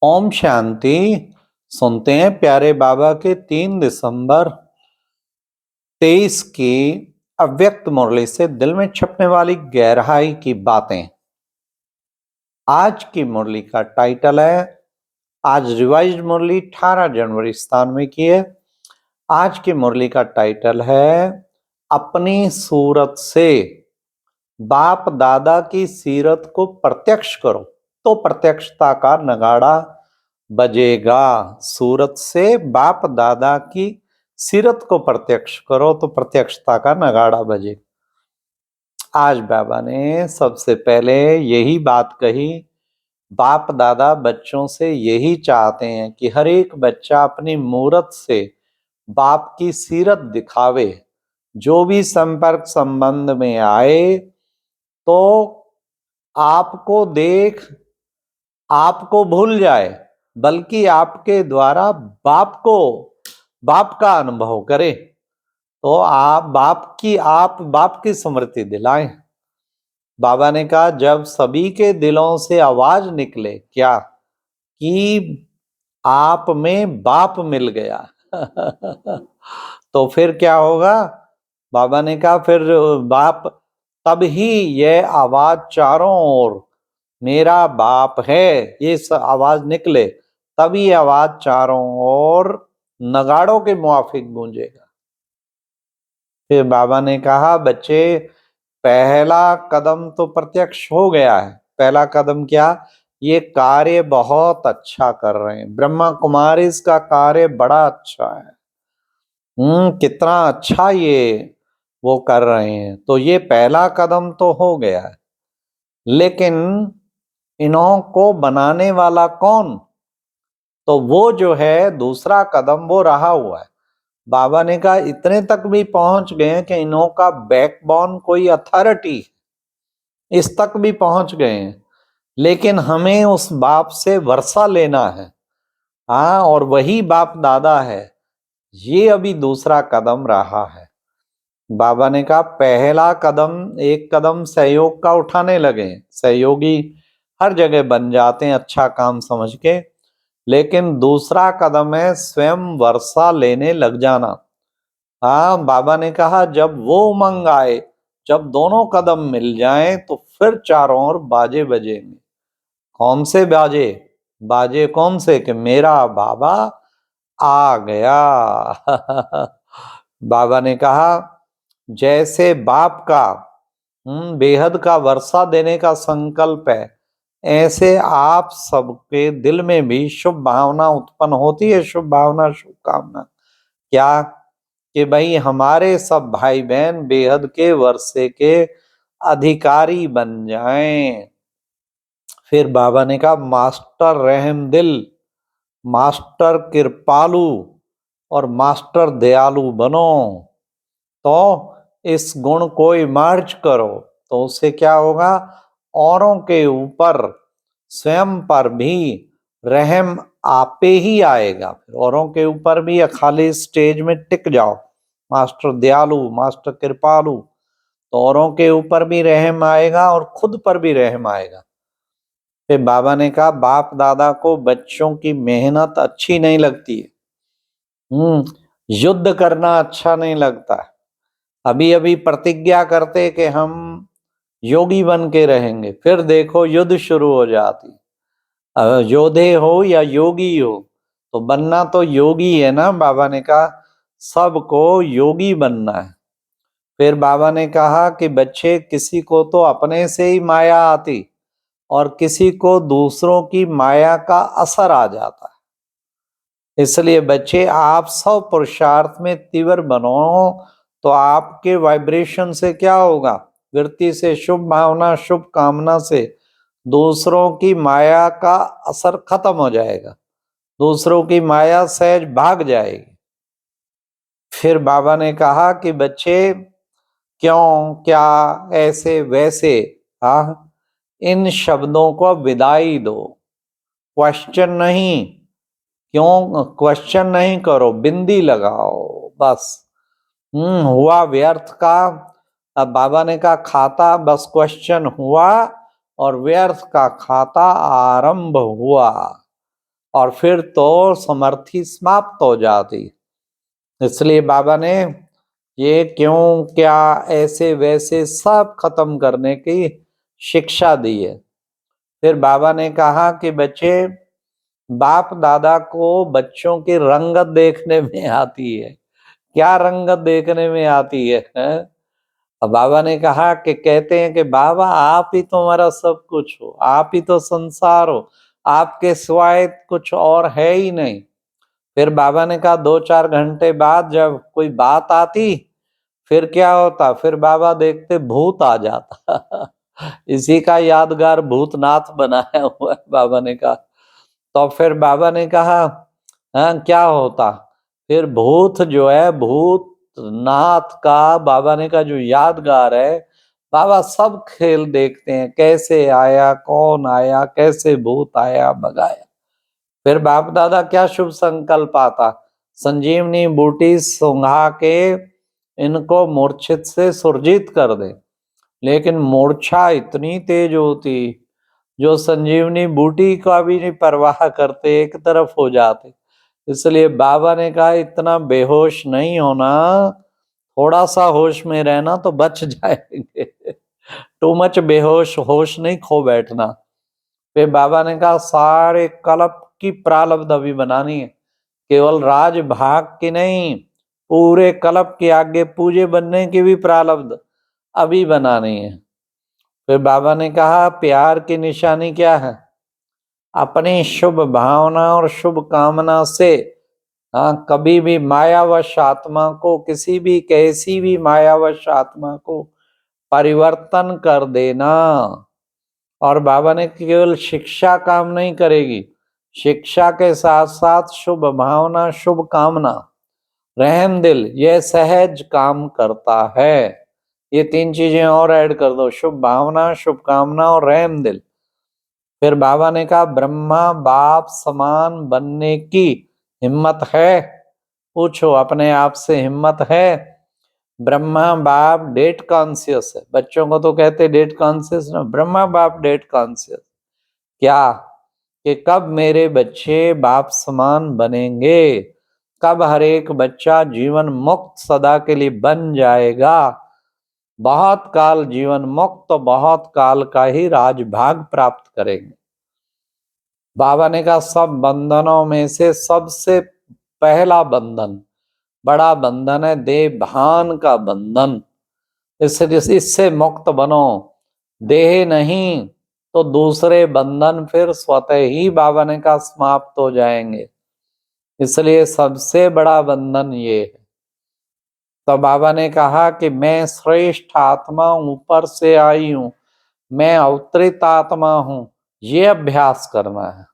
ओम शांति। सुनते हैं प्यारे बाबा के 3 दिसंबर 23 की अव्यक्त मुरली से दिल में छपने वाली गहराई की बातें। आज की मुरली का टाइटल है, आज रिवाइज्ड मुरली 18 जनवरी 97 की है। आज की मुरली का टाइटल है, अपनी सूरत से बाप दादा की सीरत को प्रत्यक्ष करो तो प्रत्यक्षता का नगाड़ा बजेगा। सूरत से बाप दादा की सीरत को प्रत्यक्ष करो तो प्रत्यक्षता का नगाड़ा बजेगा। आज बाबा ने सबसे पहले यही बात कही। बाप दादा बच्चों से यही चाहते हैं कि हर एक बच्चा अपनी मूरत से बाप की सीरत दिखावे। जो भी संपर्क संबंध में आए तो आपको देख आपको भूल जाए, बल्कि आपके द्वारा बाप का अनुभव करे, तो आप बाप की स्मृति दिलाएं। बाबा ने कहा, जब सभी के दिलों से आवाज निकले क्या कि आप में बाप मिल गया तो फिर क्या होगा? बाबा ने कहा, फिर बाप तब ही यह आवाज चारों ओर मेरा बाप है, ये आवाज निकले, तभी आवाज चारों ओर नगाड़ों के मुआफिक गूंजेगा। फिर बाबा ने कहा, बच्चे पहला कदम तो प्रत्यक्ष हो गया है। पहला कदम क्या? ये कार्य बहुत अच्छा कर रहे हैं, ब्रह्मा कुमारी इसका कार्य बड़ा अच्छा है। कितना अच्छा ये वो कर रहे हैं, तो ये पहला कदम तो हो गया है। लेकिन इन्हों को बनाने वाला कौन? तो वो जो है दूसरा कदम वो रहा हुआ है। बाबा ने कहा, इतने तक भी पहुंच गए कि इन्हों का बैकबोन कोई अथॉरिटी, इस तक भी पहुंच गए हैं। लेकिन हमें उस बाप से वर्षा लेना है। हाँ, और वही बाप दादा है। ये अभी दूसरा कदम रहा है। बाबा ने कहा, पहला कदम, एक कदम सहयोग का उठाने लगे। सहयोगी हर जगह बन जाते हैं अच्छा काम समझ के। लेकिन दूसरा कदम है स्वयं वर्षा लेने लग जाना। हाँ, बाबा ने कहा, जब वो उमंग आए, जब दोनों कदम मिल जाएं, तो फिर चारों ओर बाजे बजेंगे। कौन से बाजे? बाजे कौन से? कि मेरा बाबा आ गया बाबा ने कहा, जैसे बाप का बेहद का वर्षा देने का संकल्प है, ऐसे आप सबके दिल में भी शुभ भावना उत्पन्न होती है। शुभ भावना, शुभकामना क्या? कि भाई हमारे सब भाई बहन बेहद के वर्षे के अधिकारी बन जाएं। फिर बाबा ने कहा, मास्टर रहम दिल, मास्टर कृपालु और मास्टर दयालु बनो। तो इस गुण को इमर्ज करो, तो उससे क्या होगा? औरों के ऊपर, स्वयं पर भी रहम आपे ही आएगा। फिर औरों के ऊपर भी खाली स्टेज में टिक जाओ, मास्टर दयालु, मास्टर कृपालु, तो औरों के ऊपर भी रहम आएगा और खुद पर भी रहम आएगा। फिर बाबा ने कहा, बाप दादा को बच्चों की मेहनत अच्छी नहीं लगती है। युद्ध करना अच्छा नहीं लगता है। अभी अभी प्रतिज्ञा करते कि हम योगी बन के रहेंगे, फिर देखो युद्ध शुरू हो जाती। योधे हो या योगी हो, तो बनना तो योगी है ना। बाबा ने कहा, सबको योगी बनना है। फिर बाबा ने कहा कि बच्चे, किसी को तो अपने से ही माया आती और किसी को दूसरों की माया का असर आ जाता है। इसलिए बच्चे, आप सब पुरुषार्थ में तीव्र बनो, तो आपके वाइब्रेशन से क्या होगा? वृत्ति से, शुभ भावना, शुभ कामना से दूसरों की माया का असर खत्म हो जाएगा, दूसरों की माया सहज भाग जाएगी। फिर बाबा ने कहा कि बच्चे, क्यों, क्या, ऐसे वैसे, हाँ, इन शब्दों को विदाई दो। क्वेश्चन नहीं, क्यों क्वेश्चन नहीं करो, बिंदी लगाओ बस। हुआ व्यर्थ का। अब बाबा ने कहा, खाता बस क्वेश्चन हुआ और व्यर्थ का खाता आरंभ हुआ। और फिर तो समर्थी समाप्त हो जाती। इसलिए बाबा ने ये क्यों क्या ऐसे वैसे सब खत्म करने की शिक्षा दी है। फिर बाबा ने कहा कि बच्चे, बाप दादा को बच्चों की रंगत देखने में आती है। क्या रंगत देखने में आती है, हैं? अब बाबा ने कहा कि कहते हैं कि बाबा आप ही तो हमारा सब कुछ हो, आप ही तो संसार हो, आपके सिवाय कुछ और है ही नहीं। फिर बाबा ने कहा 2-4 घंटे बाद जब कोई बात आती फिर क्या होता, फिर बाबा देखते भूत आ जाता। इसी का यादगार भूतनाथ बनाया हुआ है, बाबा ने कहा। तो फिर बाबा ने कहा हाँ क्या होता, फिर भूत जो है भूतनाथ का बाबा ने कहा जो यादगार है, बाबा सब खेल देखते हैं, कैसे आया, कौन आया, कैसे भूत आया भगाया। फिर बाप दादा क्या शुभ संकल्प आता, संजीवनी बूटी सुंघा के इनको मूर्छित से सुरजित कर दे। लेकिन मूर्छा इतनी तेज होती जो संजीवनी बूटी का भी नहीं परवाह करते, एक तरफ हो जाते। इसलिए बाबा ने कहा इतना बेहोश नहीं होना, थोड़ा सा होश में रहना तो बच जाएंगे। टू मच बेहोश, होश नहीं खो बैठना। फिर बाबा ने कहा सारे कल्प की प्रारब्ध अभी बनानी है, केवल राज भाग की नहीं, पूरे कल्प के आगे पूजे बनने की भी प्रारब्ध अभी बनानी है। फिर बाबा ने कहा प्यार की निशानी क्या है, अपनी शुभ भावना और शुभ कामना से कभी भी मायावश आत्मा को, किसी भी कैसी भी मायावश आत्मा को परिवर्तन कर देना। और बाबा ने केवल शिक्षा काम नहीं करेगी, शिक्षा के साथ साथ शुभ भावना, शुभ कामना, रहम दिल, यह सहज काम करता है। ये 3 चीजें और ऐड कर दो, शुभ भावना, शुभ कामना और रहम दिल। फिर बाबा ने कहा ब्रह्मा बाप समान बनने की हिम्मत है, पूछो अपने आप से, हिम्मत है? ब्रह्मा बाप डेट कॉन्शियस है, बच्चों को तो कहते डेट कॉन्शियस ना, ब्रह्मा बाप डेट कॉन्शियस। क्या कि कब मेरे बच्चे बाप समान बनेंगे, कब हर एक बच्चा जीवन मुक्त सदा के लिए बन जाएगा। बहुत काल जीवन मुक्त, तो बहुत काल का ही राजभाग प्राप्त करेंगे। बाबा ने कहा सब बंधनों में से सबसे पहला बंधन, बड़ा बंधन है देह भान का बंधन। इससे मुक्त बनो, देह नहीं तो दूसरे बंधन फिर स्वतः ही बाबा ने कहा समाप्त हो जाएंगे। इसलिए सबसे बड़ा बंधन ये है। तो बाबा ने कहा कि मैं श्रेष्ठ आत्मा ऊपर से आई हूं, मैं अवतरित आत्मा हूं, ये अभ्यास करना है।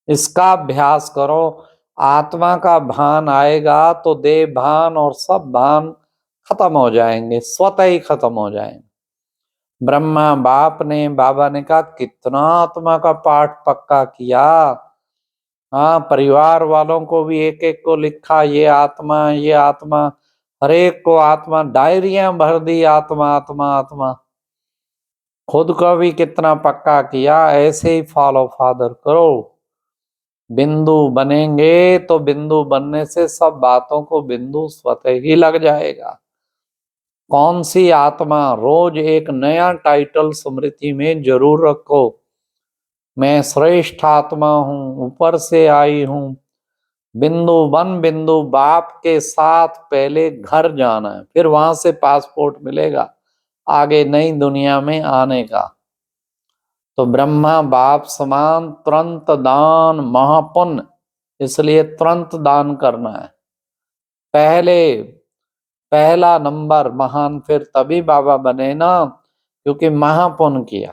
इसका अभ्यास करो, आत्मा का भान आएगा तो देह भान और सब भान खत्म हो जाएंगे, स्वतः ही खत्म हो जाएंगे। ब्रह्मा बाप ने, बाबा ने कहा कितना आत्मा का पाठ पक्का किया। हाँ, परिवार वालों को भी एक एक को लिखा, ये आत्मा, ये आत्मा, हर एक को आत्मा, डायरियां भर दी, आत्मा आत्मा आत्मा। खुद को भी कितना पक्का किया, ऐसे ही फॉलो फादर करो। बिंदु बनेंगे तो बिंदु बनने से सब बातों को बिंदु स्वतः ही लग जाएगा। कौन सी आत्मा, रोज एक नया टाइटल स्मृति में जरूर रखो, मैं श्रेष्ठ आत्मा हूं, ऊपर से आई हूं। बिंदु बन, बिंदु बाप के साथ पहले घर जाना है, फिर वहां से पासपोर्ट मिलेगा आगे नई दुनिया में आने का। तो ब्रह्मा बाप समान तुरंत दान महापुण्य, इसलिए तुरंत दान करना है। पहला नंबर महान फिर तभी बाबा बने ना, क्योंकि महापुण्य किया।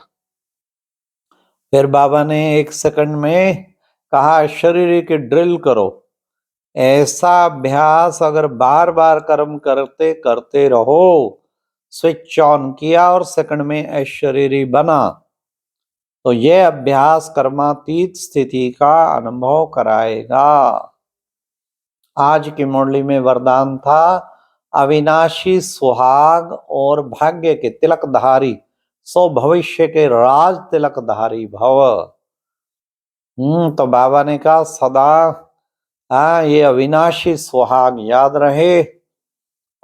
फिर बाबा ने 1 सेकंड में कहा शरीर की ड्रिल करो। ऐसा अभ्यास अगर बार बार कर्म करते करते रहो, स्विच ऑन किया और सेकंड में अशरीरी बना, तो यह अभ्यास कर्मातीत स्थिति का अनुभव कराएगा। आज की मुरली में वरदान था अविनाशी सुहाग और भाग्य के तिलकधारी, सो भविष्य के राज तिलकधारी भव। तो बाबा ने कहा सदा ये अविनाशी सुहाग याद रहे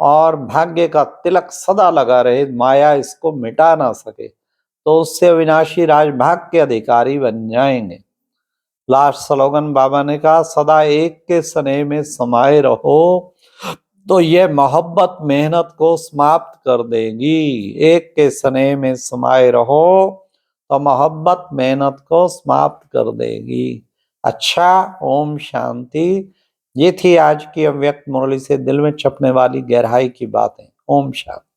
और भाग्य का तिलक सदा लगा रहे, माया इसको मिटा ना सके, तो उससे अविनाशी राजभाग के अधिकारी बन जाएंगे। लास्ट स्लोगन बाबा ने कहा सदा एक के स्नेह में समाये रहो, तो यह मोहब्बत मेहनत को समाप्त कर देगी। एक के स्नेह में समाये रहो तो मोहब्बत मेहनत को समाप्त कर देगी। अच्छा, ओम शांति। ये थी आज की अव्यक्त मुरली से दिल में छपने वाली गहराई की बातें। ओम शांति।